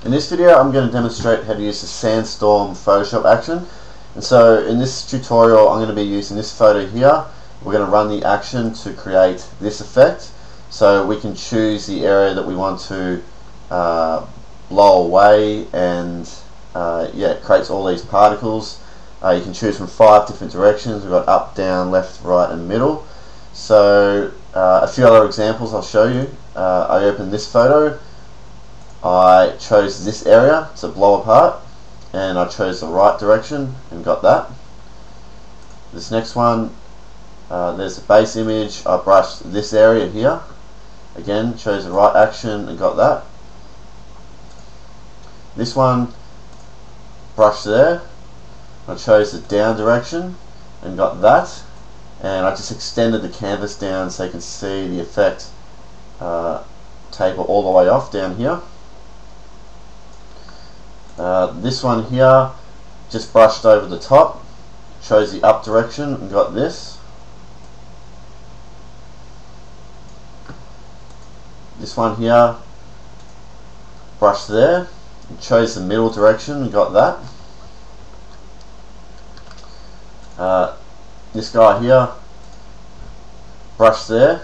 In this video I'm going to demonstrate how to use the Sandstorm Photoshop action. And so in this tutorial I'm going to be using this photo here. We're going to run the action to create this effect. So we can choose the area that we want to blow away, and yeah, it creates all these particles. You can choose from 5 different directions. We've got up, down, left, right and middle. So a few other examples I'll show you. I opened this photo, I chose this area to blow apart, and I chose the right direction and got that. This next one, there's the base image, I brushed this area here, again chose the right action and got that. This one, brushed there, I chose the down direction and got that, and I just extended the canvas down so you can see the effect taper all the way off down here. This one here, just brushed over the top, chose the up direction and got this. This one here, brushed there, and chose the middle direction and got that. This guy here, brushed there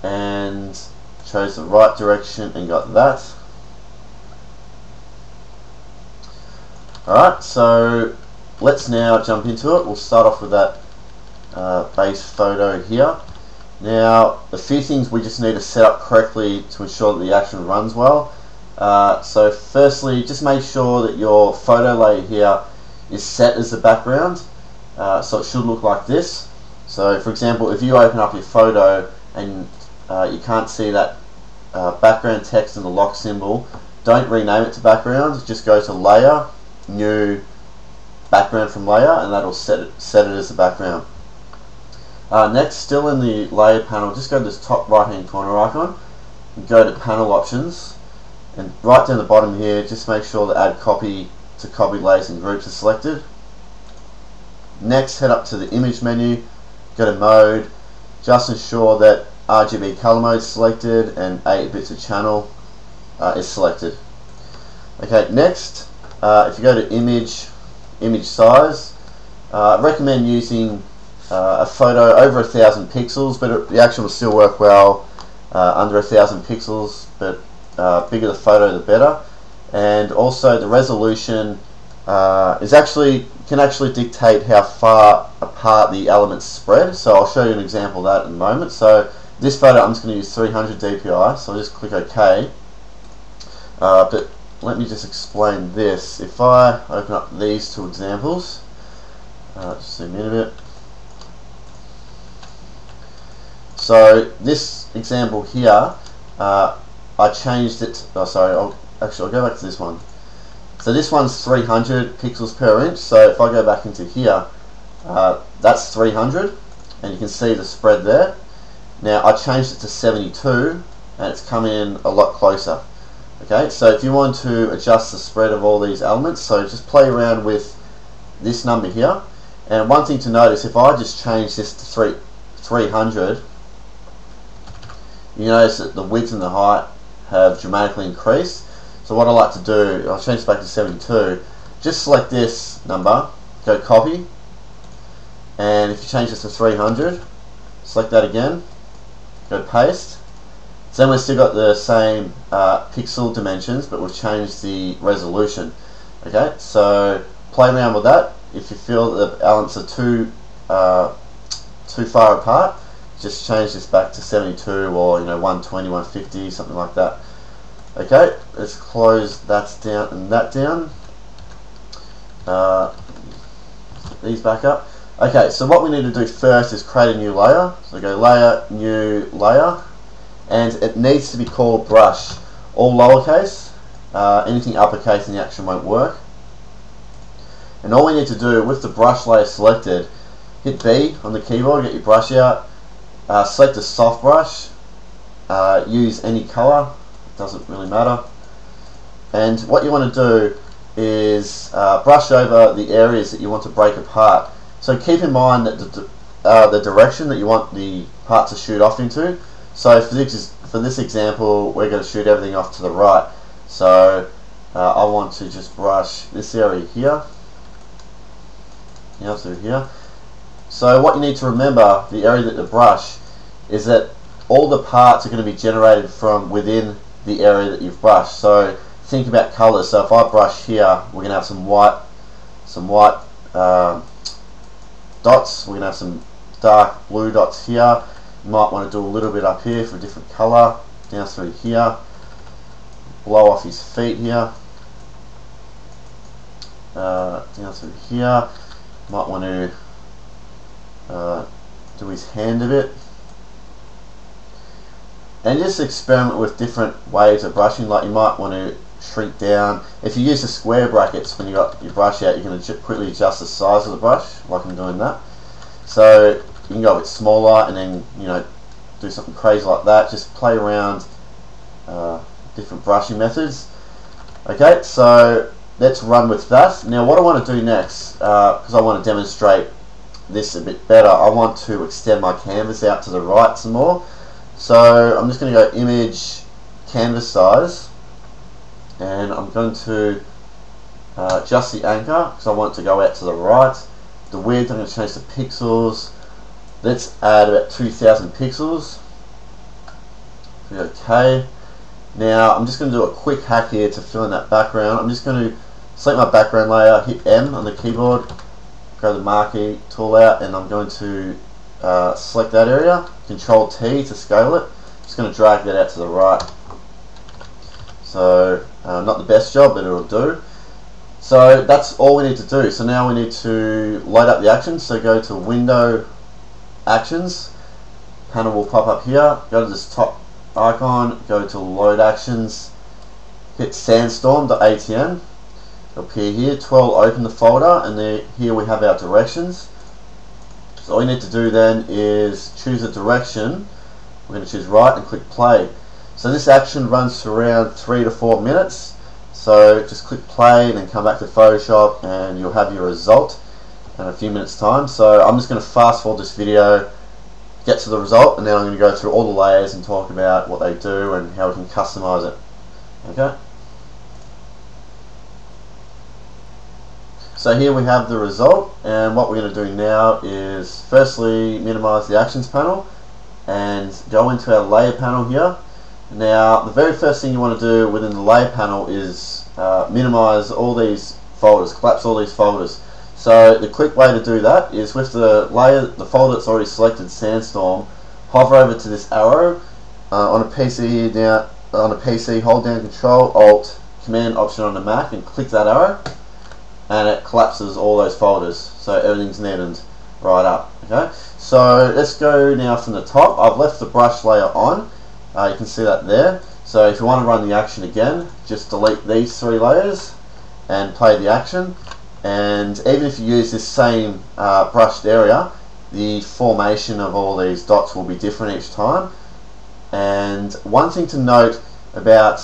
and chose the right direction and got that. Alright, so let's now jump into it. We'll start off with that base photo here. Now, a few things we just need to set up correctly to ensure that the action runs well. So firstly, just make sure that your photo layer here is set as the background. So it should look like this. So for example, if you open up your photo and you can't see that background text and the lock symbol, don't rename it to background, just go to layer, new background from layer, and that'll set it as the background. Next, still in the layer panel, just go to this top right hand corner icon and go to panel options, and right down the bottom here just make sure that add copy to copied layers and groups is selected. Next, head up to the image menu, go to mode, just ensure that RGB color mode is selected and 8 bits of channel is selected. Okay, next, if you go to image size, I recommend using a photo over 1,000 pixels, but the action will still work well under 1,000 pixels, but bigger the photo the better. And also the resolution can actually dictate how far apart the elements spread. So I'll show you an example of that in a moment. So this photo I'm just going to use 300 dpi, so I'll just click OK. But let me just explain this. If I open up these two examples, just zoom in a bit. So this example here, I changed it. Oh, sorry. I'll go back to this one. So this one's 300 pixels per inch. So if I go back into here, that's 300, and you can see the spread there. Now I changed it to 72, and it's come in a lot closer. Okay, so if you want to adjust the spread of all these elements, so just play around with this number here. And one thing to notice, if I just change this to 300, you notice that the width and the height have dramatically increased. So what I like to do, I'll change it back to 72, just select this number, go copy, and if you change this to 300, select that again, go paste. So then we've still got the same pixel dimensions, but we've changed the resolution. Okay, so play around with that. If you feel that the elements are too far apart, just change this back to 72 or 120, 150, something like that. Okay, let's close that down and that down. These back up. Okay, so what we need to do first is create a new layer. So go layer, new layer, and it needs to be called brush. All lowercase, anything uppercase in the action won't work. And all we need to do with the brush layer selected, hit B on the keyboard, get your brush out, select a soft brush, use any color, doesn't really matter. And what you want to do is brush over the areas that you want to break apart. So keep in mind that the direction that you want the part to shoot off into. So for this example, we're going to shoot everything off to the right. So I want to just brush this area here, through here. So what you need to remember, the area that you brush, is that all the parts are going to be generated from within the area that you've brushed. So think about colours. So if I brush here, we're going to have some white dots. We're going to have some dark blue dots here. You might want to do a little bit up here for a different colour. Down through here. Blow off his feet here. Down through here. Might want to do his hand a bit. And just experiment with different ways of brushing. Like you might want to shrink down. If you use the square brackets when you got your brush out, you can quickly adjust the size of the brush, like I'm doing that. So you can go a bit smaller and then do something crazy like that. Just play around different brushing methods. Okay, so let's run with that. Now what I want to do next, because I want to demonstrate this a bit better, I want to extend my canvas out to the right some more. So I'm just going to go image canvas size, and I'm going to adjust the anchor because I want it to go out to the right. The width, I'm going to change the pixels. Let's add about 2000 pixels. Okay. Now I'm just going to do a quick hack here to fill in that background. I'm just going to select my background layer, hit M on the keyboard, go to the marquee tool out, and I'm going to select that area, Control T to scale it. Just going to drag that out to the right. So not the best job, but it'll do. So that's all we need to do. So now we need to load up the actions. So go to Window, Actions, panel will pop up here. Go to this top icon, go to Load Actions, hit Sandstorm.atm. It'll appear here. 12, open the folder, and here we have our directions. So all you need to do then is choose a direction. We're going to choose right and click play. So this action runs for around 3 to 4 minutes. So just click play and then come back to Photoshop and you'll have your result in a few minutes time. So I'm just going to fast forward this video, get to the result, and then I'm going to go through all the layers and talk about what they do and how we can customize it. Okay. So here we have the result, and what we're going to do now is firstly minimize the actions panel and go into our layer panel here. Now the very first thing you want to do within the layer panel is minimize all these folders, collapse all these folders. So the quick way to do that is with the folder that's already selected, Sandstorm, hover over to this arrow on a PC now. On a PC, hold down Control Alt Command Option on the Mac and click that arrow, and it collapses all those folders. So everything's netted right up. Okay. So let's go now from the top. I've left the brush layer on. You can see that there. So if you want to run the action again, just delete these 3 layers and play the action. And even if you use this same brushed area, the formation of all these dots will be different each time. And one thing to note about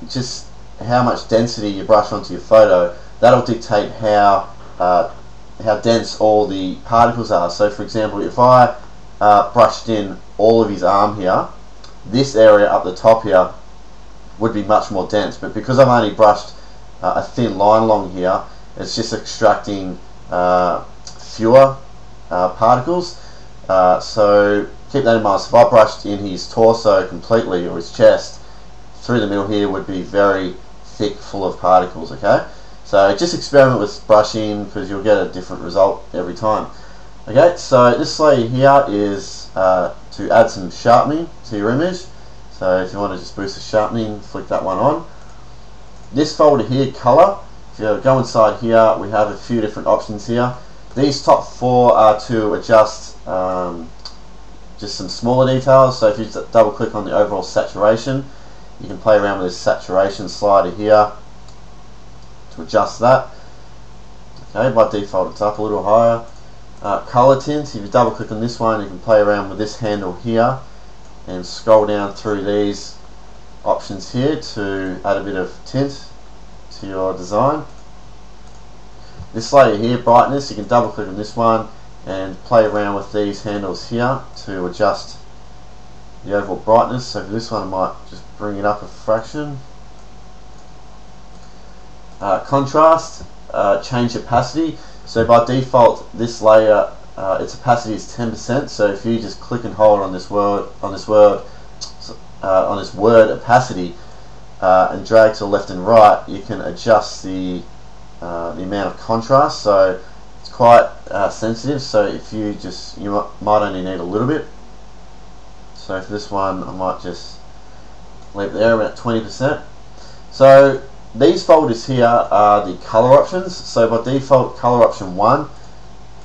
just how much density you brush onto your photo, that'll dictate how dense all the particles are. So for example, if I brushed in all of his arm here, this area up the top here would be much more dense, but because I've only brushed a thin line along here, it's just extracting fewer particles. So keep that in mind. So if I brushed in his torso completely, or his chest, through the middle here would be very thick, full of particles. Okay, so just experiment with brushing because you'll get a different result every time. Okay, so this layer here is to add some sharpening to your image. So if you want to just boost the sharpening, flick that one on. This folder here, color, if you go inside here, we have a few different options here. These top 4 are to adjust just some smaller details. So if you just double click on the overall saturation, you can play around with this saturation slider here to adjust that. Okay, by default it's up a little higher. Color tints, if you double click on this one, you can play around with this handle here and scroll down through these options here to add a bit of tint to your design. This layer here, brightness, you can double click on this one and play around with these handles here to adjust the overall brightness. So for this one I might just bring it up a fraction. contrast, change opacity. So by default, this layer, its opacity is 10%. So if you just click and hold on this word opacity and drag to the left and right, you can adjust the amount of contrast. So it's quite sensitive. So if you might only need a little bit. So for this one, I might just leave it there about 20%. So these folders here are the color options. So by default, color option 1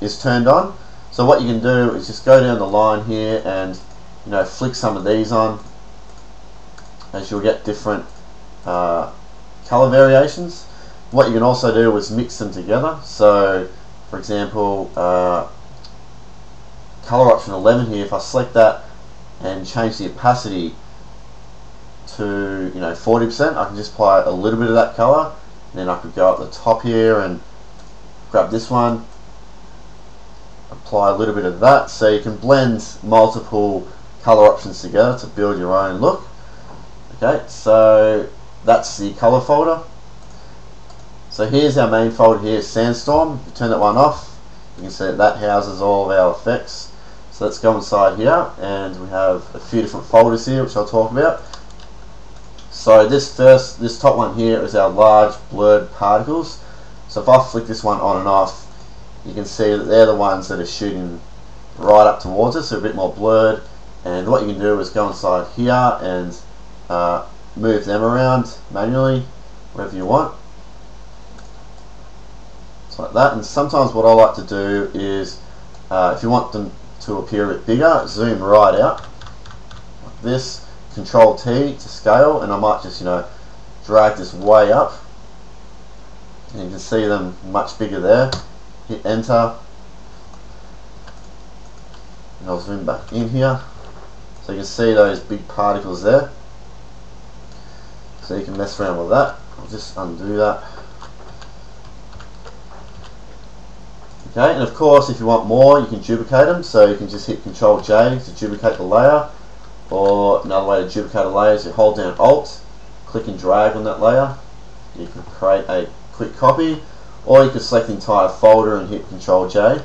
is turned on. So what you can do is just go down the line here and flick some of these on, as you'll get different color variations. What you can also do is mix them together. So for example, color option 11 here, if I select that and change the opacity to 40%, I can just apply a little bit of that color. And then I could go up the top here and grab this one, apply a little bit of that. So you can blend multiple color options together to build your own look. Okay, so that's the color folder. So here's our main folder here, Sandstorm. If you turn that one off, you can see that houses all of our effects. So let's go inside here, and we have a few different folders here which I'll talk about. So this top one here is our large blurred particles. So if I flick this one on and off, you can see that they're the ones that are shooting right up towards us, so a bit more blurred. And what you can do is go inside here and move them around manually wherever you want. Just like that. And sometimes what I like to do is, if you want them to appear a bit bigger, zoom right out like this. Control T to scale, and I might just drag this way up, and you can see them much bigger there. Hit enter, and I'll zoom back in here, so you can see those big particles there. So you can mess around with that. I'll just undo that. Okay, and of course if you want more, you can duplicate them, so you can just hit Control J to duplicate the layer. Or another way to duplicate a layer is you hold down Alt, click and drag on that layer. You can create a quick copy, or you can select the entire folder and hit Control J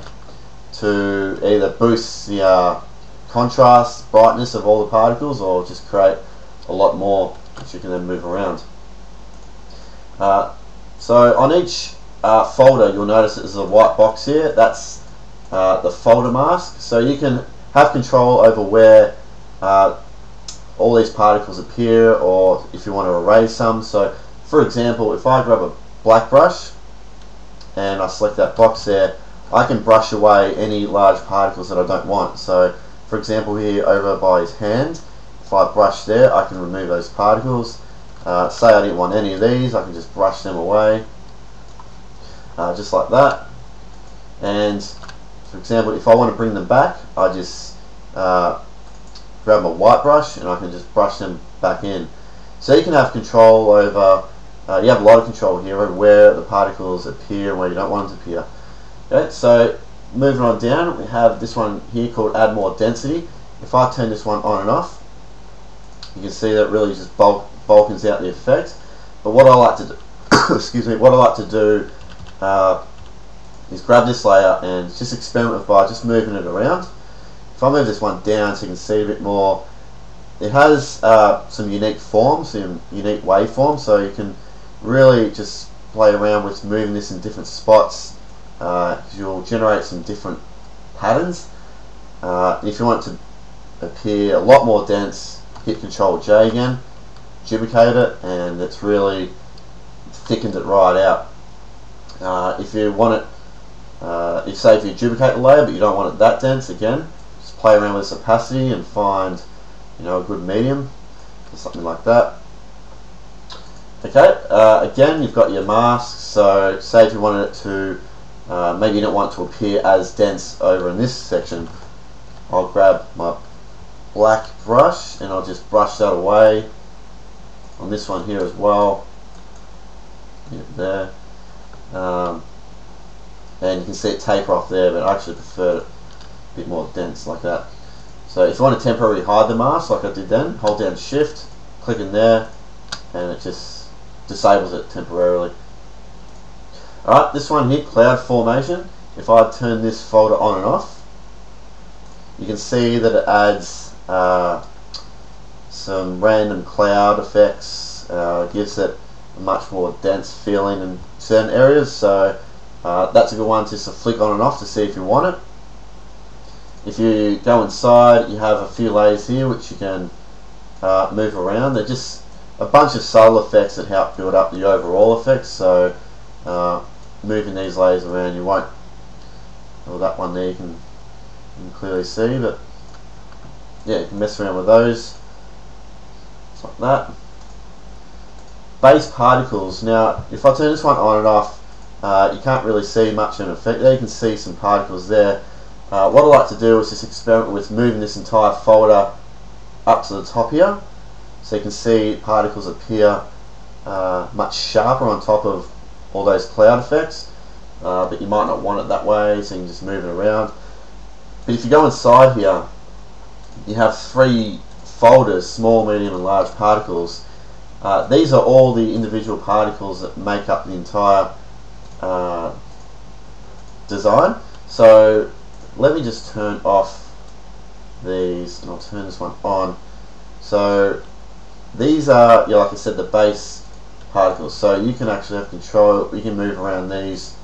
to either boost the contrast, brightness of all the particles, or just create a lot more which you can then move around. So on each folder, you'll notice there's a white box here. That's the folder mask. So you can have control over where all these particles appear, or if you want to erase some. So for example, if I grab a black brush and I select that box there, I can brush away any large particles that I don't want. So for example here over by his hand, if I brush there, I can remove those particles. Say I didn't want any of these, I can just brush them away, just like that. And for example, if I want to bring them back, I just grab my white brush and I can just brush them back in. So you can have control over, you have a lot of control here over where the particles appear and where you don't want them to appear. Okay, so moving on down, we have this one here called Add More Density. If I turn this one on and off, you can see that it really just bulkens out the effect. But what I like to do, excuse me, what I like to do is grab this layer and just experiment with by just moving it around. If I move this one down so you can see a bit more, it has some unique forms, some unique waveforms, so you can really just play around with moving this in different spots. You'll generate some different patterns. If you want it to appear a lot more dense, hit Control J again, duplicate it, and it's really thickened it right out. If you want it, if you duplicate the layer but you don't want it that dense, again, just play around with this opacity and find a good medium or something like that. Okay, again, you've got your mask. So say if you wanted it to, maybe you don't want it to appear as dense over in this section, I'll grab my black brush and I'll just brush that away on this one here as well. There. And you can see it taper off there, but I actually prefer it a bit more dense like that. So if you want to temporarily hide the mask like I did then, hold down Shift, click in there, and it just disables it temporarily. Alright, this one here, cloud formation. If I turn this folder on and off, you can see that it adds some random cloud effects, gives it a much more dense feeling in certain areas, so that's a good one just to flick on and off to see if you want it. If you go inside, you have a few layers here which you can move around. They're just a bunch of subtle effects that help build up the overall effect, so moving these layers around you won't, well, that one there you can clearly see, but yeah, you can mess around with those, just like that. Base particles. Now if I turn this one on and off, you can't really see much of an effect there. You can see some particles there. What I like to do is just experiment with moving this entire folder up to the top here, so you can see particles appear much sharper on top of all those cloud effects, but you might not want it that way, so you can just move it around. But if you go inside here, you have 3 folders, small, medium and large particles. These are all the individual particles that make up the entire design. So let me just turn off these and I'll turn this one on. So these are, like I said, the base particles. So you can actually have control, you can move around these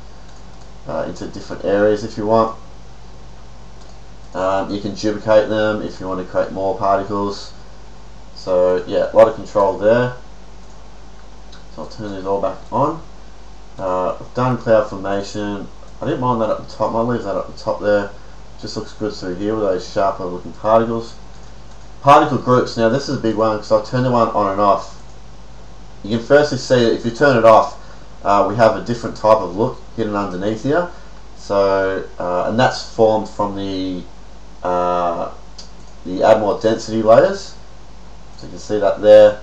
into different areas if you want. You can duplicate them if you want to create more particles. So yeah, a lot of control there. So I'll turn these all back on. I've done cloud formation. I didn't mind that up the top. I'll leave that up the top there. Just looks good through here with those sharper looking particles. Particle groups. Now this is a big one because I'll turn the one on and off. You can firstly see that if you turn it off, we have a different type of look hidden underneath here. So and that's formed from the add more density layers. So you can see that there,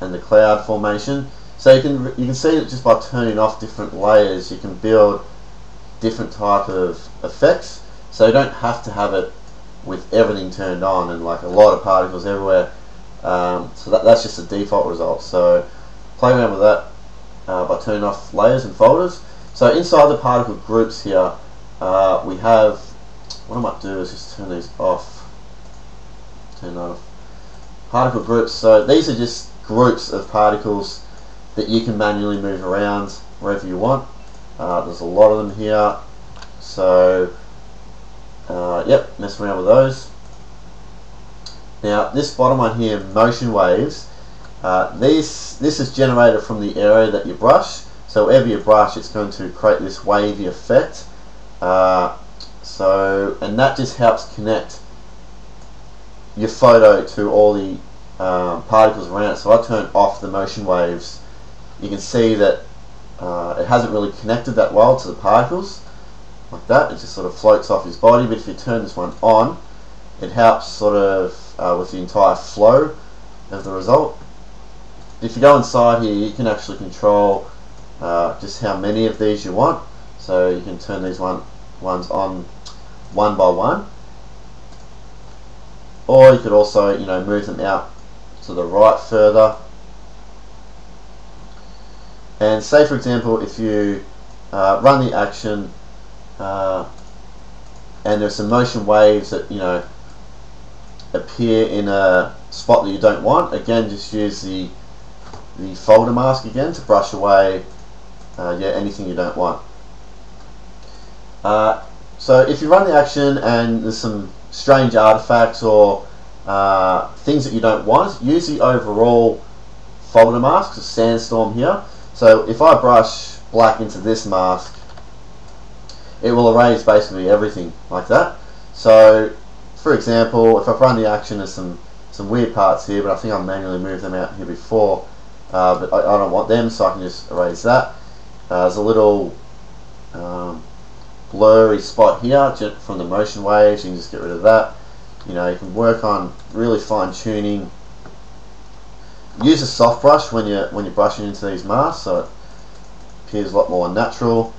and the cloud formation. So you can see that just by turning off different layers, you can build different type of effects. So you don't have to have it with everything turned on and like a lot of particles everywhere. So that's just the default result. So play around with that by turning off layers and folders. So inside the particle groups here, we have, what I might do is just turn these off. Turn that off. Particle groups. So these are just groups of particles that you can manually move around wherever you want. There's a lot of them here. So yep, mess around with those. Now this bottom one here, motion waves. This is generated from the area that you brush. So wherever you brush, it's going to create this wavy effect. And that just helps connect your photo to all the particles around it. So I turn off the motion waves. You can see that it hasn't really connected that well to the particles like that. It just sort of floats off his body. But if you turn this one on, it helps sort of with the entire flow of the result. If you go inside here, you can actually control just how many of these you want. So you can turn these ones on one by one, or you could also, move them out to the right further. And say for example, if you run the action and there's some motion waves that appear in a spot that you don't want, again just use the folder mask again to brush away anything you don't want. So if you run the action and there's some strange artifacts or things that you don't want, use the overall folder mask, so Sandstorm here. So if I brush black into this mask, it will erase basically everything like that. So for example, if I run the action, there's some weird parts here, but I think I manually moved them out here before, but I don't want them, so I can just erase that. There's a little blurry spot here from the motion waves. You can just get rid of that. You can work on really fine tuning. Use a soft brush when you're brushing into these masks, so it appears a lot more natural,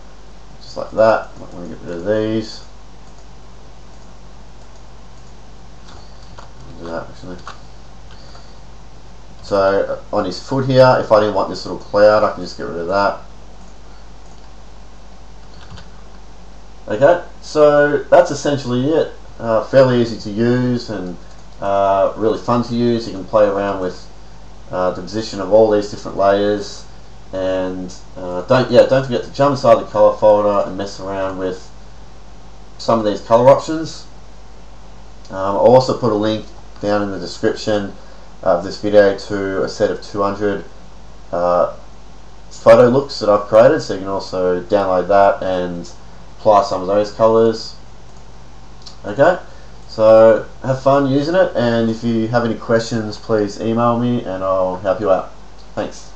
just like that. Might want to get rid of these. Do that actually. So on his foot here, if I didn't want this little cloud, I can just get rid of that. Okay, so that's essentially it. Fairly easy to use and really fun to use. You can play around with the position of all these different layers, and don't forget to jump inside the color folder and mess around with some of these color options. I'll also put a link down in the description of this video to a set of 200 photo looks that I've created, so you can also download that and apply some of those colors. Okay, so have fun using it, and if you have any questions, please email me and I'll help you out. Thanks.